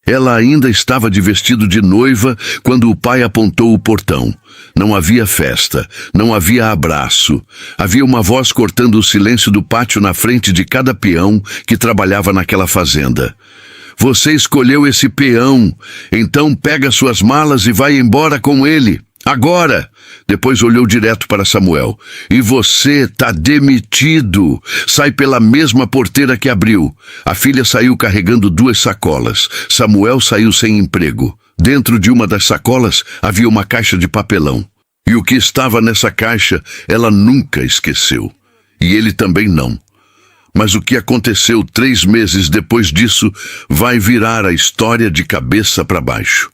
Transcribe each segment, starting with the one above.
Ela ainda estava de vestido de noiva quando o pai apontou o portão. Não havia festa, não havia abraço. Havia uma voz cortando o silêncio do pátio na frente de cada peão que trabalhava naquela fazenda. Você escolheu esse peão, então pega suas malas e vai embora com ele. Agora! Depois olhou direto para Samuel. E você tá demitido. Sai pela mesma porteira que abriu. A filha saiu carregando 2 sacolas. Samuel saiu sem emprego. Dentro de uma das sacolas havia uma caixa de papelão. E o que estava nessa caixa ela nunca esqueceu. E ele também não. Mas o que aconteceu 3 meses depois disso vai virar a história de cabeça para baixo.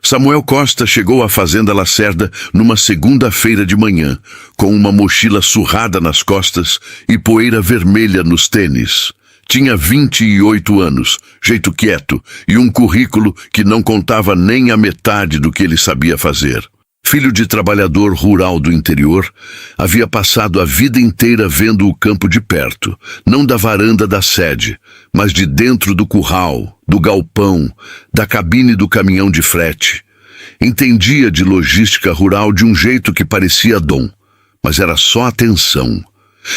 Samuel Costa chegou à fazenda Lacerda numa segunda-feira de manhã, com uma mochila surrada nas costas e poeira vermelha nos tênis. Tinha 28 anos, jeito quieto e um currículo que não contava nem a metade do que ele sabia fazer. Filho de trabalhador rural do interior, havia passado a vida inteira vendo o campo de perto, não da varanda da sede, mas de dentro do curral, do galpão, da cabine do caminhão de frete. Entendia de logística rural de um jeito que parecia dom, mas era só atenção.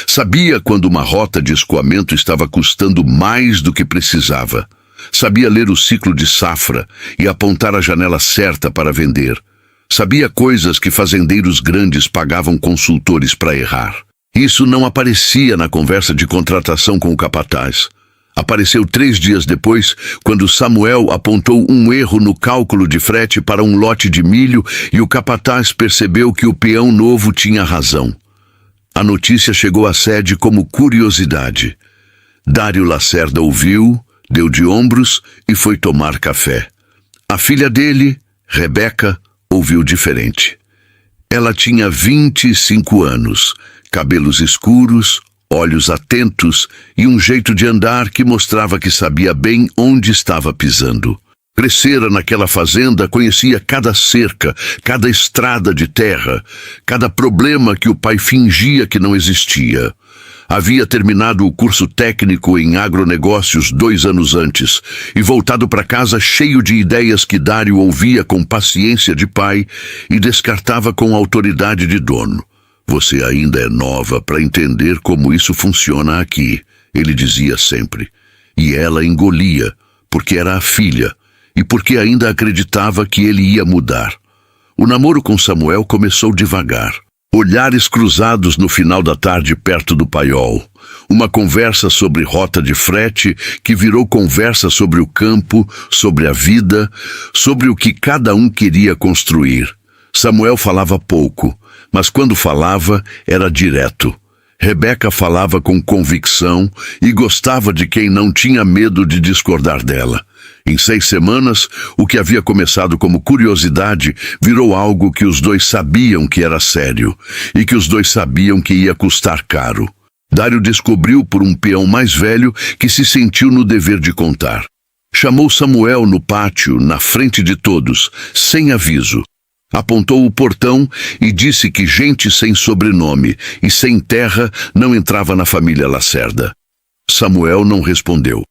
Sabia quando uma rota de escoamento estava custando mais do que precisava. Sabia ler o ciclo de safra e apontar a janela certa para vender. Sabia coisas que fazendeiros grandes pagavam consultores para errar. Isso não aparecia na conversa de contratação com o capataz. Apareceu 3 dias depois, quando Samuel apontou um erro no cálculo de frete para um lote de milho e o capataz percebeu que o peão novo tinha razão. A notícia chegou à sede como curiosidade. Dário Lacerda ouviu, deu de ombros e foi tomar café. A filha dele, Rebeca, ouviu diferente. Ela tinha 25 anos, cabelos escuros, olhos atentos e um jeito de andar que mostrava que sabia bem onde estava pisando. Crescera naquela fazenda, conhecia cada cerca, cada estrada de terra, cada problema que o pai fingia que não existia. Havia terminado o curso técnico em agronegócios 2 anos antes e voltado para casa cheio de ideias que Dário ouvia com paciência de pai e descartava com autoridade de dono. Você ainda é nova para entender como isso funciona aqui, ele dizia sempre. E ela engolia, porque era a filha e porque ainda acreditava que ele ia mudar. O namoro com Samuel começou devagar. Olhares cruzados no final da tarde perto do paiol. Uma conversa sobre rota de frete que virou conversa sobre o campo, sobre a vida, sobre o que cada um queria construir. Samuel falava pouco, mas quando falava era direto. Rebeca falava com convicção e gostava de quem não tinha medo de discordar dela. Em 6 semanas, o que havia começado como curiosidade virou algo que os dois sabiam que era sério e que os dois sabiam que ia custar caro. Dário descobriu por um peão mais velho que se sentiu no dever de contar. Chamou Samuel no pátio, na frente de todos, sem aviso. Apontou o portão e disse que gente sem sobrenome e sem terra não entrava na família Lacerda. Samuel não respondeu.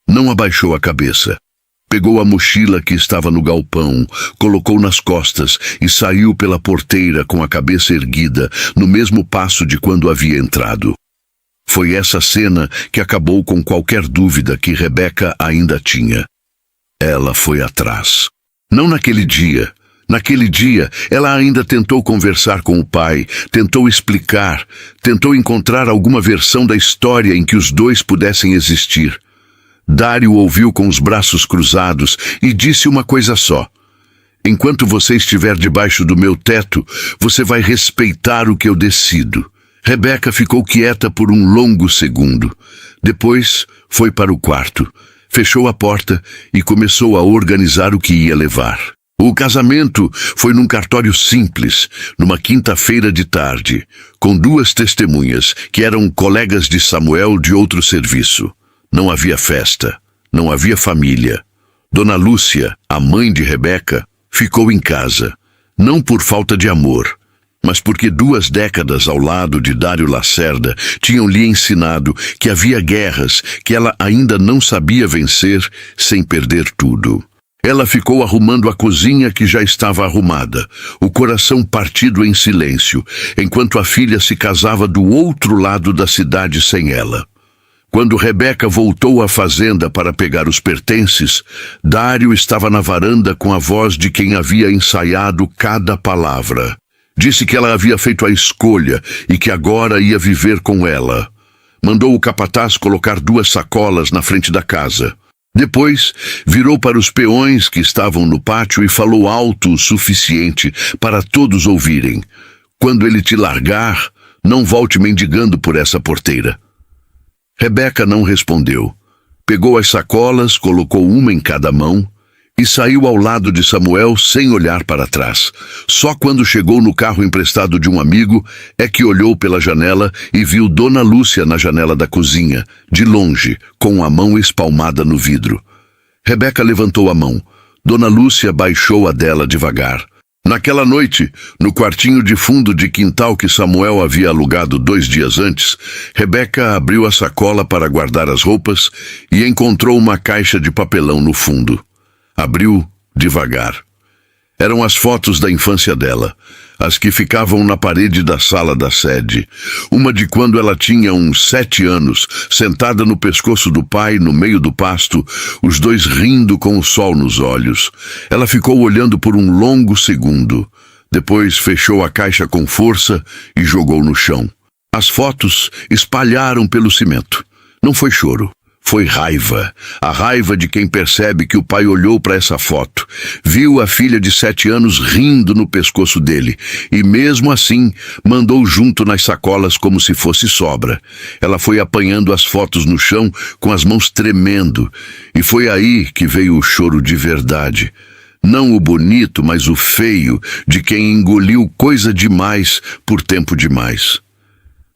Não abaixou a cabeça. Pegou a mochila que estava no galpão, colocou nas costas e saiu pela porteira com a cabeça erguida, no mesmo passo de quando havia entrado. Foi essa cena que acabou com qualquer dúvida que Rebeca ainda tinha. Ela foi atrás. Não naquele dia. Naquele dia, ela ainda tentou conversar com o pai, tentou explicar, tentou encontrar alguma versão da história em que os dois pudessem existir. Dário ouviu com os braços cruzados e disse uma coisa só. Enquanto você estiver debaixo do meu teto, você vai respeitar o que eu decido. Rebeca ficou quieta por um longo segundo. Depois, foi para o quarto, fechou a porta e começou a organizar o que ia levar. O casamento foi num cartório simples, numa quinta-feira de tarde, com 2 testemunhas que eram colegas de Samuel de outro serviço. Não havia festa, não havia família. Dona Lúcia, a mãe de Rebeca, ficou em casa, não por falta de amor, mas porque 2 décadas ao lado de Dário Lacerda tinham lhe ensinado que havia guerras que ela ainda não sabia vencer sem perder tudo. Ela ficou arrumando a cozinha que já estava arrumada, o coração partido em silêncio, enquanto a filha se casava do outro lado da cidade sem ela. Quando Rebeca voltou à fazenda para pegar os pertences, Dário estava na varanda com a voz de quem havia ensaiado cada palavra. Disse que ela havia feito a escolha e que agora ia viver com ela. Mandou o capataz colocar 2 sacolas na frente da casa. Depois, virou para os peões que estavam no pátio e falou alto o suficiente para todos ouvirem. Quando ele te largar, não volte mendigando por essa porteira. Rebeca não respondeu. Pegou as sacolas, colocou uma em cada mão e saiu ao lado de Samuel sem olhar para trás. Só quando chegou no carro emprestado de um amigo é que olhou pela janela e viu Dona Lúcia na janela da cozinha, de longe, com a mão espalmada no vidro. Rebeca levantou a mão. Dona Lúcia baixou a dela devagar. Naquela noite, no quartinho de fundo de quintal que Samuel havia alugado 2 dias antes, Rebeca abriu a sacola para guardar as roupas e encontrou uma caixa de papelão no fundo. Abriu devagar. Eram as fotos da infância dela, as que ficavam na parede da sala da sede. Uma de quando ela tinha uns 7 anos, sentada no pescoço do pai, no meio do pasto, os dois rindo com o sol nos olhos. Ela ficou olhando por um longo segundo. Depois fechou a caixa com força e jogou no chão. As fotos espalharam pelo cimento. Não foi choro. Foi raiva, a raiva de quem percebe que o pai olhou para essa foto, viu a filha de 7 anos rindo no pescoço dele e, mesmo assim, mandou junto nas sacolas como se fosse sobra. Ela foi apanhando as fotos no chão com as mãos tremendo e foi aí que veio o choro de verdade. Não o bonito, mas o feio de quem engoliu coisa demais por tempo demais.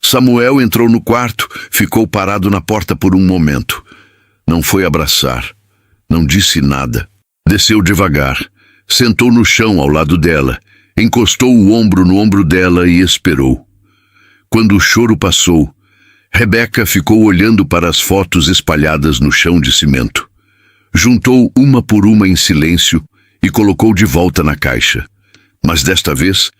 Samuel entrou no quarto, ficou parado na porta por um momento. Não foi abraçar, não disse nada. Desceu devagar, sentou no chão ao lado dela, encostou o ombro no ombro dela e esperou. Quando o choro passou, Rebeca ficou olhando para as fotos espalhadas no chão de cimento. Juntou uma por uma em silêncio e colocou de volta na caixa. Mas desta vez,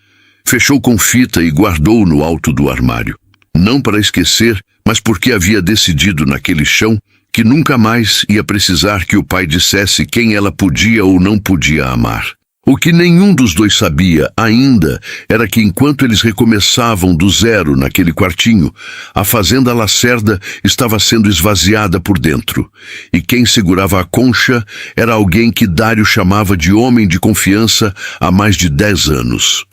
fechou com fita e guardou no alto do armário. Não para esquecer, mas porque havia decidido naquele chão que nunca mais ia precisar que o pai dissesse quem ela podia ou não podia amar. O que nenhum dos dois sabia ainda era que enquanto eles recomeçavam do zero naquele quartinho, a fazenda Lacerda estava sendo esvaziada por dentro. E quem segurava a concha era alguém que Dário chamava de homem de confiança há mais de 10 anos.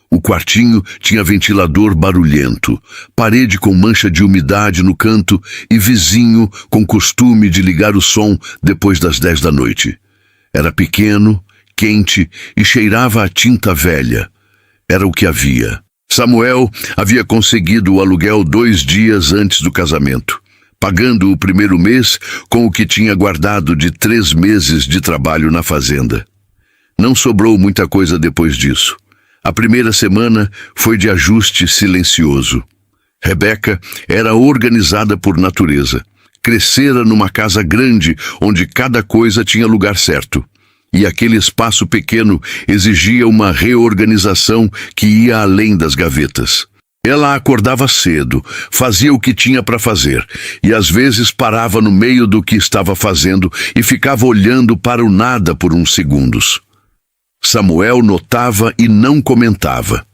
O quartinho tinha ventilador barulhento, parede com mancha de umidade no canto e vizinho com costume de ligar o som depois das 10 da noite. Era pequeno, quente e cheirava a tinta velha. Era o que havia. Samuel havia conseguido o aluguel 2 dias antes do casamento, pagando o primeiro mês com o que tinha guardado de 3 meses de trabalho na fazenda. Não sobrou muita coisa depois disso. A primeira semana foi de ajuste silencioso. Rebeca era organizada por natureza. Crescera numa casa grande onde cada coisa tinha lugar certo. E aquele espaço pequeno exigia uma reorganização que ia além das gavetas. Ela acordava cedo, fazia o que tinha para fazer e às vezes parava no meio do que estava fazendo e ficava olhando para o nada por uns segundos. Samuel notava e não comentava.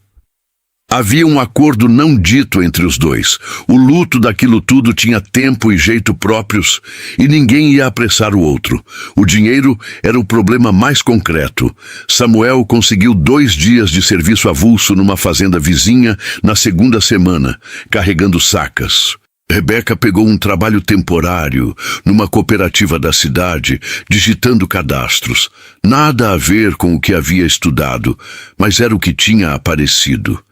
Havia um acordo não dito entre os dois. O luto daquilo tudo tinha tempo e jeito próprios e ninguém ia apressar o outro. O dinheiro era o problema mais concreto. Samuel conseguiu 2 dias de serviço avulso numa fazenda vizinha na segunda semana, carregando sacas. Rebeca pegou um trabalho temporário numa cooperativa da cidade, digitando cadastros. Nada a ver com o que havia estudado, mas era o que tinha aparecido.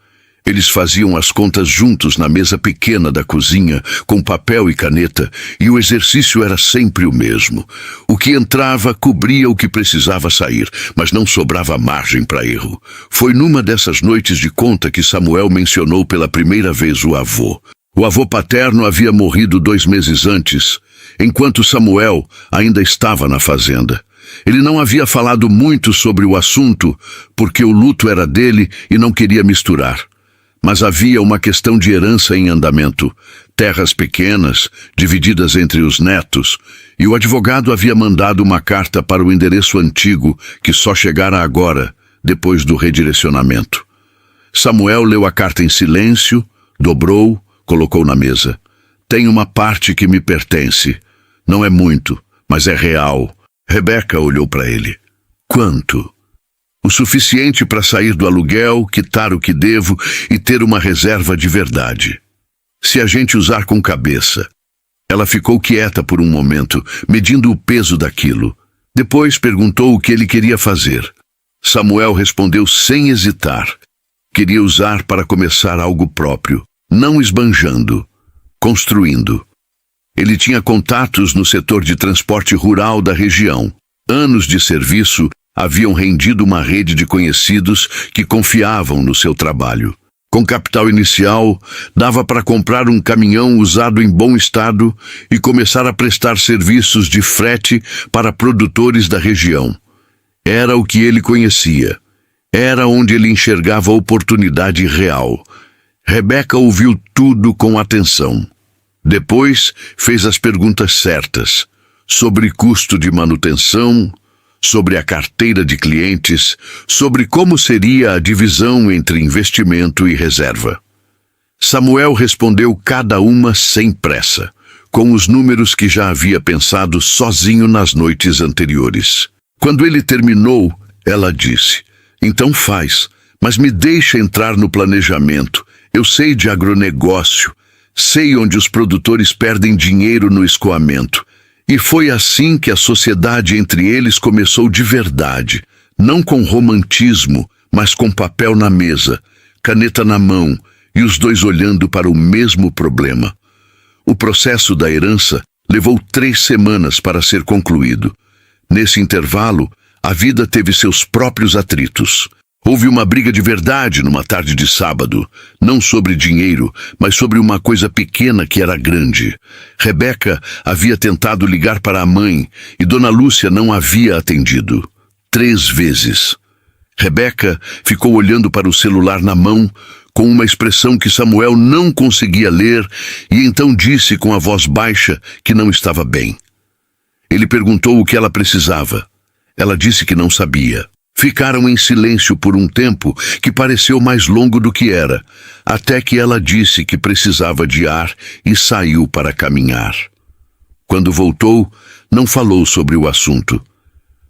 Eles faziam as contas juntos na mesa pequena da cozinha, com papel e caneta, e o exercício era sempre o mesmo. O que entrava cobria o que precisava sair, mas não sobrava margem para erro. Foi numa dessas noites de conta que Samuel mencionou pela primeira vez o avô. O avô paterno havia morrido 2 meses antes, enquanto Samuel ainda estava na fazenda. Ele não havia falado muito sobre o assunto, porque o luto era dele e não queria misturar. Mas havia uma questão de herança em andamento, terras pequenas, divididas entre os netos, e o advogado havia mandado uma carta para o endereço antigo, que só chegara agora, depois do redirecionamento. Samuel leu a carta em silêncio, dobrou, colocou na mesa. Tem uma parte que me pertence. Não é muito, mas é real. Rebeca olhou para ele. Quanto? O suficiente para sair do aluguel, quitar o que devo e ter uma reserva de verdade. Se a gente usar com cabeça. Ela ficou quieta por um momento, medindo o peso daquilo. Depois perguntou o que ele queria fazer. Samuel respondeu sem hesitar. Queria usar para começar algo próprio, não esbanjando, construindo. Ele tinha contatos no setor de transporte rural da região. Anos de serviço haviam rendido uma rede de conhecidos que confiavam no seu trabalho. Com capital inicial, dava para comprar um caminhão usado em bom estado e começar a prestar serviços de frete para produtores da região. Era o que ele conhecia. Era onde ele enxergava a oportunidade real. Rebeca ouviu tudo com atenção. Depois, fez as perguntas certas, sobre custo de manutenção, sobre a carteira de clientes, sobre como seria a divisão entre investimento e reserva. Samuel respondeu cada uma sem pressa, com os números que já havia pensado sozinho nas noites anteriores. Quando ele terminou, ela disse: então faz, mas me deixa entrar no planejamento. Eu sei de agronegócio, sei onde os produtores perdem dinheiro no escoamento. E foi assim que a sociedade entre eles começou de verdade, não com romantismo, mas com papel na mesa, caneta na mão e os dois olhando para o mesmo problema. O processo da herança levou 3 semanas para ser concluído. Nesse intervalo, a vida teve seus próprios atritos. Houve uma briga de verdade numa tarde de sábado, não sobre dinheiro, mas sobre uma coisa pequena que era grande. Rebeca havia tentado ligar para a mãe e Dona Lúcia não havia atendido. 3 vezes. Rebeca ficou olhando para o celular na mão, com uma expressão que Samuel não conseguia ler, e então disse com a voz baixa que não estava bem. Ele perguntou o que ela precisava. Ela disse que não sabia. Ficaram em silêncio por um tempo que pareceu mais longo do que era, até que ela disse que precisava de ar e saiu para caminhar. Quando voltou, não falou sobre o assunto.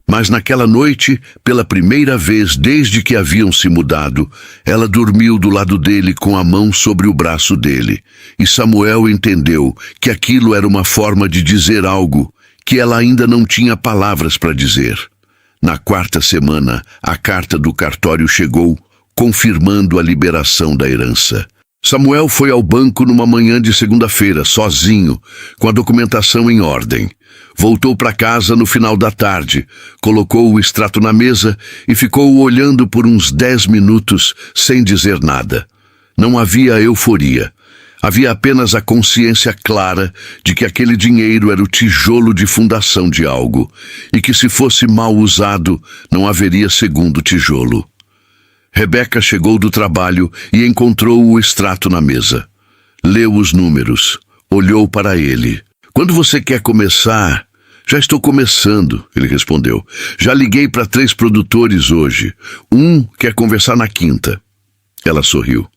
Mas naquela noite, pela primeira vez desde que haviam se mudado, ela dormiu do lado dele com a mão sobre o braço dele, e Samuel entendeu que aquilo era uma forma de dizer algo que ela ainda não tinha palavras para dizer. Na 4ª semana, a carta do cartório chegou, confirmando a liberação da herança. Samuel foi ao banco numa manhã de segunda-feira, sozinho, com a documentação em ordem. Voltou para casa no final da tarde, colocou o extrato na mesa e ficou olhando por uns 10 minutos, sem dizer nada. Não havia euforia. Havia apenas a consciência clara de que aquele dinheiro era o tijolo de fundação de algo, e que se fosse mal usado, não haveria segundo tijolo. Rebeca chegou do trabalho e encontrou o extrato na mesa. Leu os números, olhou para ele. Quando você quer começar? Já estou começando, ele respondeu. Já liguei para 3 produtores hoje. Um quer conversar na quinta. Ela sorriu.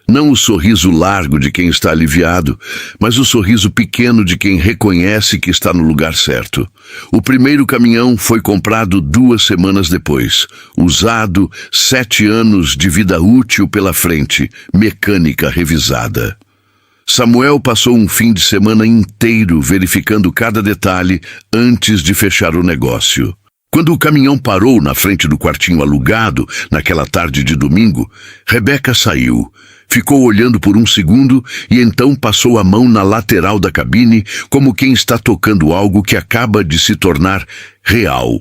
Não o sorriso largo de quem está aliviado, mas o sorriso pequeno de quem reconhece que está no lugar certo. O primeiro caminhão foi comprado 2 semanas depois. Usado, 7 anos de vida útil pela frente, mecânica revisada. Samuel passou um fim de semana inteiro verificando cada detalhe antes de fechar o negócio. Quando o caminhão parou na frente do quartinho alugado, naquela tarde de domingo, Rebeca saiu. Ficou olhando por um segundo e então passou a mão na lateral da cabine, como quem está tocando algo que acaba de se tornar real.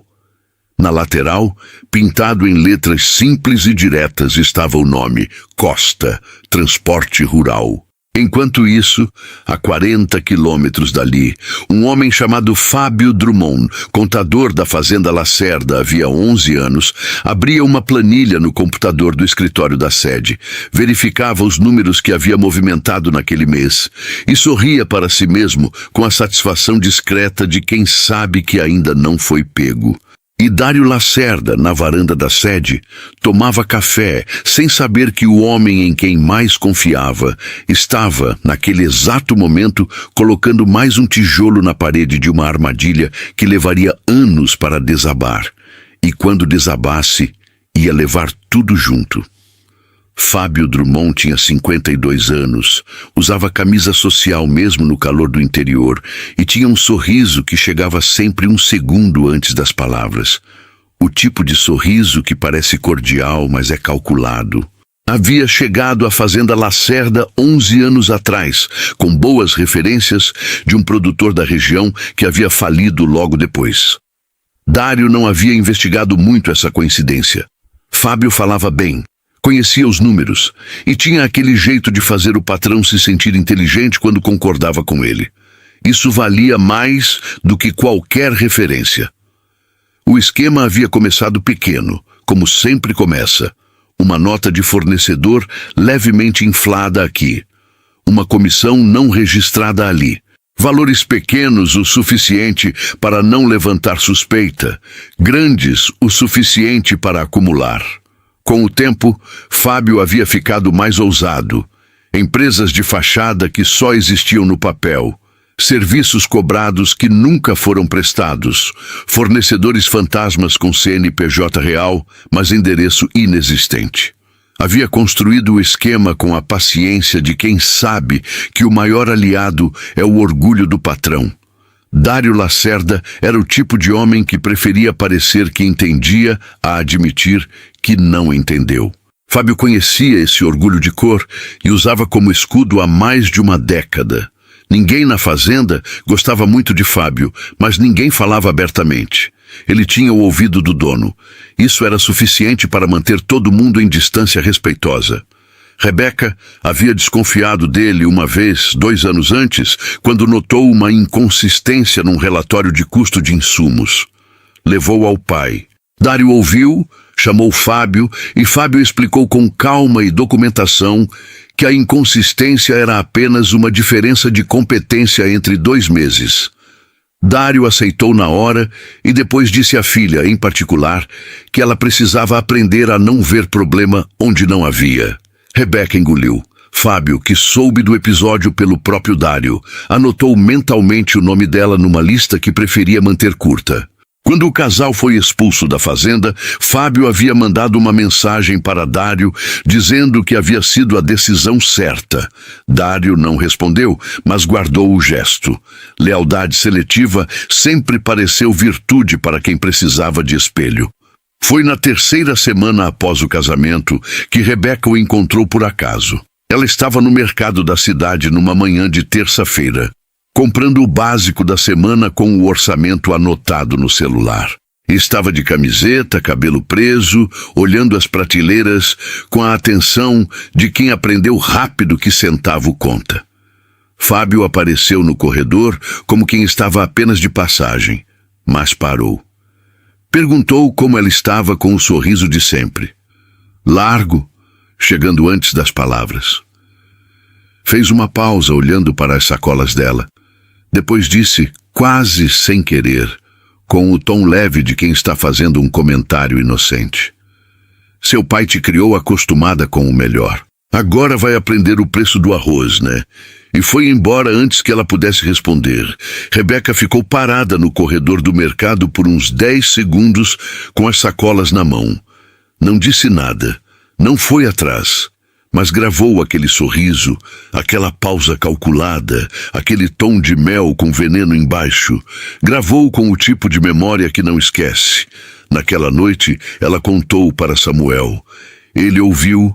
Na lateral, pintado em letras simples e diretas, estava o nome Costa, Transporte Rural. Enquanto isso, a 40 quilômetros dali, um homem chamado Fábio Drummond, contador da Fazenda Lacerda havia 11 anos, abria uma planilha no computador do escritório da sede, verificava os números que havia movimentado naquele mês e sorria para si mesmo com a satisfação discreta de quem sabe que ainda não foi pego. E Dário Lacerda, na varanda da sede, tomava café, sem saber que o homem em quem mais confiava estava, naquele exato momento, colocando mais um tijolo na parede de uma armadilha que levaria anos para desabar. E quando desabasse, ia levar tudo junto. Fábio Drummond tinha 52 anos, usava camisa social mesmo no calor do interior e tinha um sorriso que chegava sempre um segundo antes das palavras. O tipo de sorriso que parece cordial, mas é calculado. Havia chegado à Fazenda Lacerda 11 anos atrás, com boas referências de um produtor da região que havia falido logo depois. Dário não havia investigado muito essa coincidência. Fábio falava bem. Conhecia os números e tinha aquele jeito de fazer o patrão se sentir inteligente quando concordava com ele. Isso valia mais do que qualquer referência. O esquema havia começado pequeno, como sempre começa. Uma nota de fornecedor levemente inflada aqui. Uma comissão não registrada ali. Valores pequenos o suficiente para não levantar suspeita. Grandes o suficiente para acumular. Com o tempo, Fábio havia ficado mais ousado. Empresas de fachada que só existiam no papel. Serviços cobrados que nunca foram prestados. Fornecedores fantasmas com CNPJ real, mas endereço inexistente. Havia construído o esquema com a paciência de quem sabe que o maior aliado é o orgulho do patrão. Dário Lacerda era o tipo de homem que preferia parecer que entendia a admitir que não entendeu. Fábio conhecia esse orgulho de cor e usava como escudo há mais de uma década. Ninguém na fazenda gostava muito de Fábio, mas ninguém falava abertamente. Ele tinha o ouvido do dono. Isso era suficiente para manter todo mundo em distância respeitosa. Rebeca havia desconfiado dele uma vez, 2 anos antes, quando notou uma inconsistência num relatório de custo de insumos. Levou ao pai. Dário ouviu, chamou Fábio e Fábio explicou com calma e documentação que a inconsistência era apenas uma diferença de competência entre 2 meses. Dário aceitou na hora e depois disse à filha, em particular, que ela precisava aprender a não ver problema onde não havia. Rebeca engoliu. Fábio, que soube do episódio pelo próprio Dário, anotou mentalmente o nome dela numa lista que preferia manter curta. Quando o casal foi expulso da fazenda, Fábio havia mandado uma mensagem para Dário dizendo que havia sido a decisão certa. Dário não respondeu, mas guardou o gesto. Lealdade seletiva sempre pareceu virtude para quem precisava de espelho. Foi na 3ª semana após o casamento que Rebeca o encontrou por acaso. Ela estava no mercado da cidade numa manhã de terça-feira, comprando o básico da semana com o orçamento anotado no celular. Estava de camiseta, cabelo preso, olhando as prateleiras com a atenção de quem aprendeu rápido que centavo conta. Fábio apareceu no corredor como quem estava apenas de passagem, mas parou. Perguntou como ela estava com o sorriso de sempre. Largo, chegando antes das palavras. Fez uma pausa olhando para as sacolas dela. Depois disse, quase sem querer, com o tom leve de quem está fazendo um comentário inocente. Seu pai te criou acostumada com o melhor. Agora vai aprender o preço do arroz, né? E foi embora antes que ela pudesse responder. Rebeca ficou parada no corredor do mercado por uns 10 segundos com as sacolas na mão. Não disse nada, não foi atrás, mas gravou aquele sorriso, aquela pausa calculada, aquele tom de mel com veneno embaixo. Gravou com o tipo de memória que não esquece. Naquela noite, ela contou para Samuel. Ele ouviu,